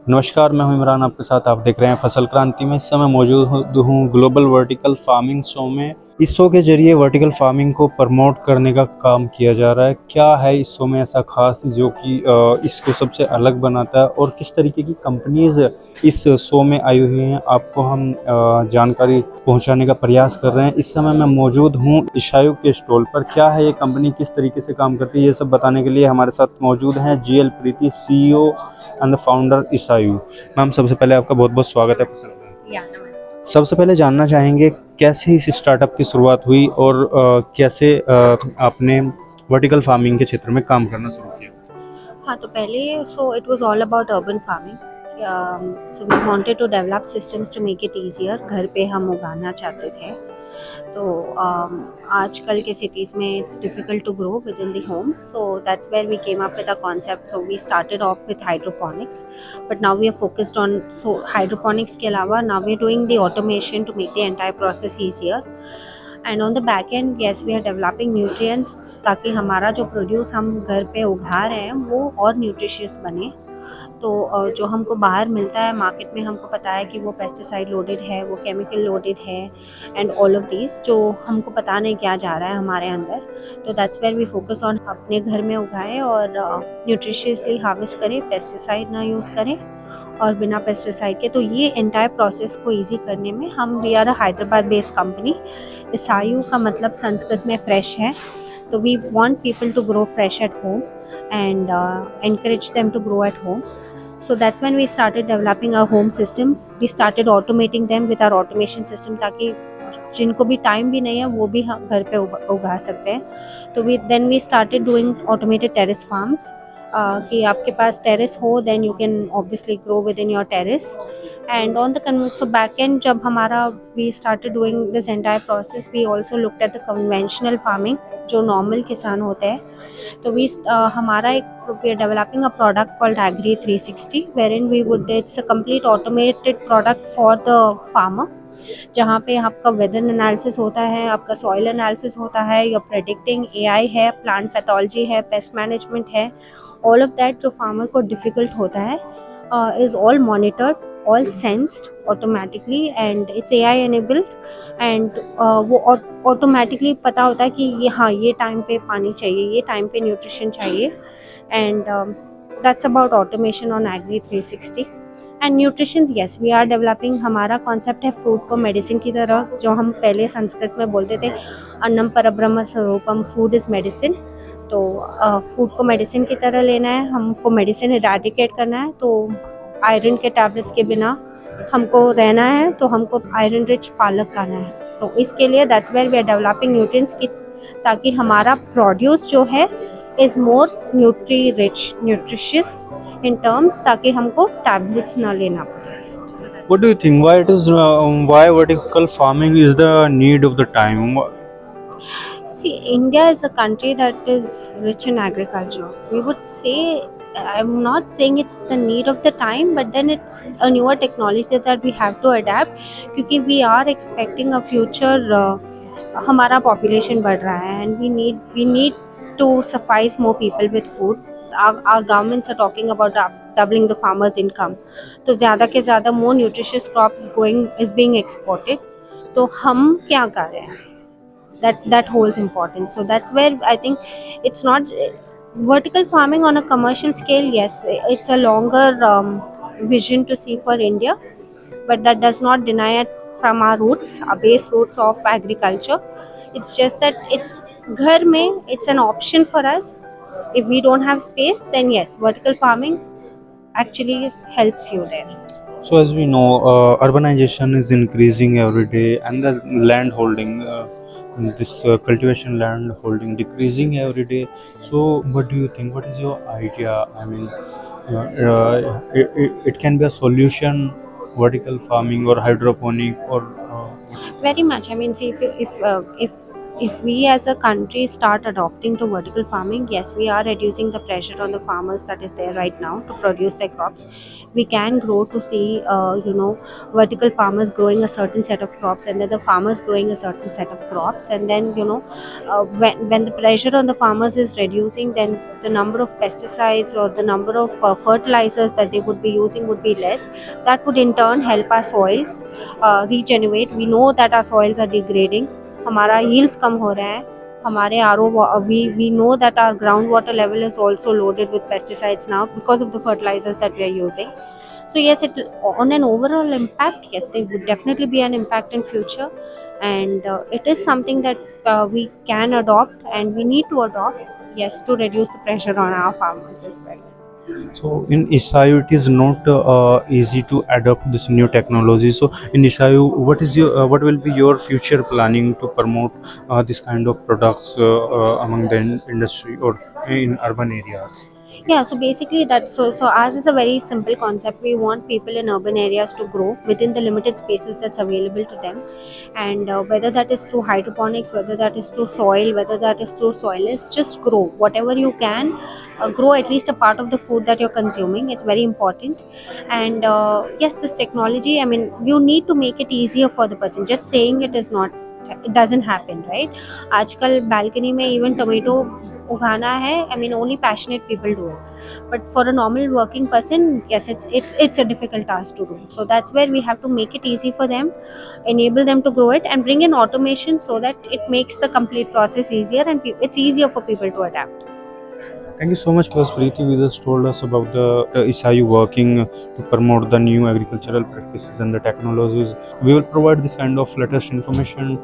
नमस्कार, मैं हूं इमरान आपके साथ। आप देख रहे हैं फसल क्रांति में। इस समय मौजूद हूं ग्लोबल वर्टिकल फार्मिंग शो में। इस शो के ज़रिए वर्टिकल फार्मिंग को प्रमोट करने का काम किया जा रहा है। क्या है इस शो में ऐसा ख़ास जो कि इसको सबसे अलग बनाता है और किस तरीके की कंपनीज़ इस शो में आई हुई हैं, आपको हम जानकारी पहुंचाने का प्रयास कर रहे हैं। इस समय मैं मौजूद हूं ईसायू के स्टॉल पर। क्या है ये कंपनी, किस तरीके से काम करती है, ये सब बताने के लिए हमारे साथ मौजूद हैं GL Preeti, CEO and the founder Esayu. Ma'am, सबसे पहले आपका बहुत बहुत स्वागत है फसल में। या नमस्ते। सबसे पहले जानना चाहेंगे कैसे इस स्टार्टअप की शुरुआत हुई और कैसे आपने वर्टिकल फार्मिंग के क्षेत्र में काम करना शुरू किया। हाँ, तो पहले so it was all about urban farming. So we wanted to develop systems to make it easier. घर पे हम उगाना चाहते थे। तो आजकल के सिटीज़ में it's difficult to grow within the homes, so that's where we came up with a concept. So we started off with hydroponics, but now we are focused on so hydroponics के अलावा now we are doing the automation to make the entire process easier. And on the back end yes we are developing nutrients, ताकि हमारा जो produce हम घर पे उगा रहे हैं वो और न्यूट्रिशियस बने। तो जो हमको बाहर मिलता है मार्केट में, हमको पता है कि वो पेस्टिसाइड लोडेड है, वो केमिकल लोडेड है, एंड ऑल ऑफ दिस जो हमको पता नहीं क्या जा रहा है हमारे अंदर। तो that's where we focus on अपने घर में उगाएं और न्यूट्रिशियसली हार्वेस्ट करें, पेस्टिसाइड ना यूज़ करें और बिना पेस्टिसाइड के। तो ये एंटायर प्रोसेस को इजी करने में we are a Hyderabad based company. Esayu का मतलब संस्कृत में फ्रेश है, तो we want people to grow fresh at home and encourage them to grow at home. So that's when we started developing our home systems. We started automating them with our automation system, ताकि जिनको भी time भी नहीं है वो भी हम घर पे उगा सकते हैं। तो we started doing automated terrace farms, कि आपके पास टेरेस हो then you can obviously grow within your terrace. And on the so back end जब हमारा we started doing this entire process, we also looked at the conventional farming, जो normal किसान होते हैं। तो हमारा एक we are developing a product called agri 360, wherein we would it's a complete automated product for the farmer, जहाँ पे आपका वेदर एनालिसिस होता है, आपका सॉइल एनालिसिस होता है, या प्रेडिक्टिंग एआई है, प्लांट पैथोलॉजी है, पेस्ट मैनेजमेंट है, ऑल ऑफ दैट जो फार्मर को डिफ़िकल्ट होता है is all monitored, all sensed automatically, and it's AI enabled. And वो ऑटोमेटिकली पता होता है कि ये टाइम पे पानी चाहिए, ये टाइम पे न्यूट्रिशन चाहिए। And that's about automation on agri 360। And nutrition, yes we are developing. हमारा कॉन्सेप्ट है फूड को मेडिसिन की तरह, जो हम पहले संस्कृत में बोलते थे अन्नम परब्रह्म स्वरूपम, फूड इज़ मेडिसिन। तो फूड को मेडिसिन की तरह लेना है, हमको मेडिसिन इरेडिकेट करना है। तो आयरन के टैबलेट्स के बिना हमको रहना है, तो हमको आयरन रिच पालक खाना है। तो इसके लिए that's where we are developing nutrients की, ताकि हमारा प्रोड्यूस जो है is more nutri rich, nutritious in terms, ताकि हमको टैबलेट्स ना लेना पड़े। What do you think? Why vertical farming is the need of the time? See, India is a country that is rich in agriculture. We would say, I'm not saying it's the need of the time, but then it's a newer technology that we have to adapt, क्योंकि we are expecting a future, हमारा population बढ़ रहा है, and we need to suffice more people with food. Our governments are talking about doubling the farmers' income. तो ज़्यादा के ज़्यादा more nutritious crops is being exported. तो हम क्या कर रहे हैं? That holds importance. So that's where I think it's not vertical farming on a commercial scale. Yes, it's a longer vision to see for India, but that does not deny it from our roots, our base roots of agriculture. It's just that it's ghar mein, it's an option for us. If we don't have space, then yes, vertical farming actually helps you there. So as we know, urbanization is increasing every day, and the land holding, this cultivation land holding decreasing every day. So what do you think? What is your idea? I mean, it can be a solution, vertical farming or hydroponic or. Very much. I mean, see, if if we as a country start adopting to vertical farming, yes, we are reducing the pressure on the farmers that is there right now to produce their crops. We can grow to see, vertical farmers growing a certain set of crops, and then the farmers growing a certain set of crops, and then when the pressure on the farmers is reducing, then the number of pesticides or the number of fertilizers that they would be using would be less. That would in turn help our soils regenerate. We know that our soils are degrading, हमारा yields कम हो रहा है, हमारे RO, we know that our groundwater level is also loaded with pesticides now because of the fertilizers that we are using. So yes, it on an overall impact, yes, there would definitely be an impact in future, and it is something that we can adopt and we need to adopt, yes, to reduce the pressure on our farmers as well. So in Isayu, it is not easy to adopt this new technology. So in Isayu, what will be your future planning to promote this kind of products among the industry or in urban areas? Yeah, so basically that, so ours is a very simple concept. We want people in urban areas to grow within the limited spaces that's available to them, and whether that is through hydroponics, whether that is through soil, whether that is through soilless, just grow whatever you can. Grow at least a part of the food that you're consuming. It's very important. And yes, this technology, I mean, you need to make it easier for the person. Just saying it is not, it doesn't happen, right? आजकल balcony में even tomato उगाना है, I mean, only passionate people do it, but for a normal working person, yes, it's a difficult task to do. So that's where we have to make it easy for them, enable them to grow it, and bring in automation so that it makes the complete process easier, and it's easier for people to adapt. Thank you so much, Ms. Preeti. You just told us about the ISAU working to promote the new agricultural practices and the technologies. We will provide this kind of latest information.